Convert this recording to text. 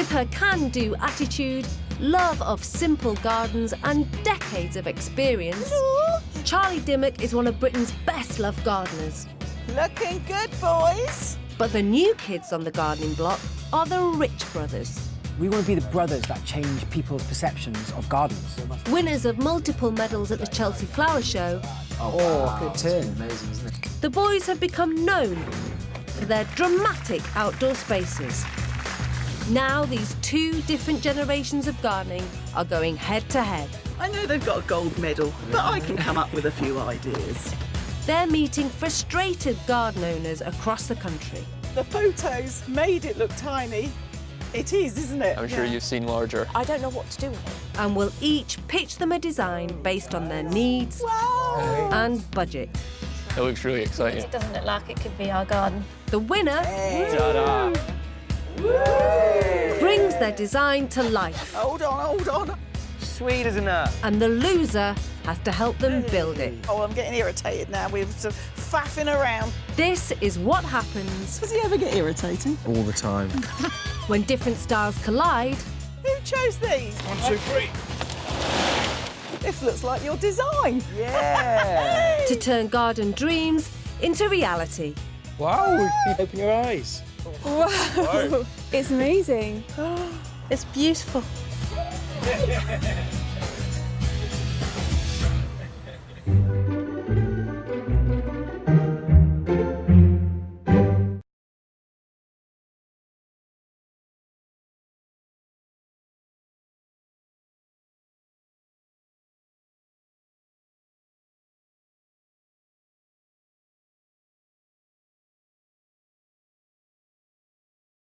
With her can-do attitude, love of simple gardens and decades of experience, Charlie Dimmock is one of Britain's best-loved gardeners. Looking good, boys. But the new kids on the gardening block are the Rich brothers. We want to be the brothers that change people's perceptions of gardens. Winners of multiple medals at the Chelsea Flower Show, Good turn. Amazing, isn't it? the boys have become known for their dramatic outdoor spaces. Now these two different generations of gardening are going head-to-head. I know they've got a gold medal, but I can come up with a few ideas. They're meeting frustrated garden owners across the country. The photos made it look tiny. It is, isn't it? I'm sure you've seen larger. I don't know what to do with it. And will each pitch them a design based on their needs Wow! and budget. It looks really exciting. It doesn't look like it could be our garden. The winner Ta-da! brings their design to life, Hold on. Sweet, isn't it? and the loser has to help them build it. Oh, I'm getting irritated now. We're sort of faffing around. This is what happens Does he ever get irritating? All the time. when different styles collide. Who chose these? 1, 2, 3. This looks like your design. Yeah. To turn garden dreams into reality. Wow, open your eyes. Wow, it's amazing. It's beautiful.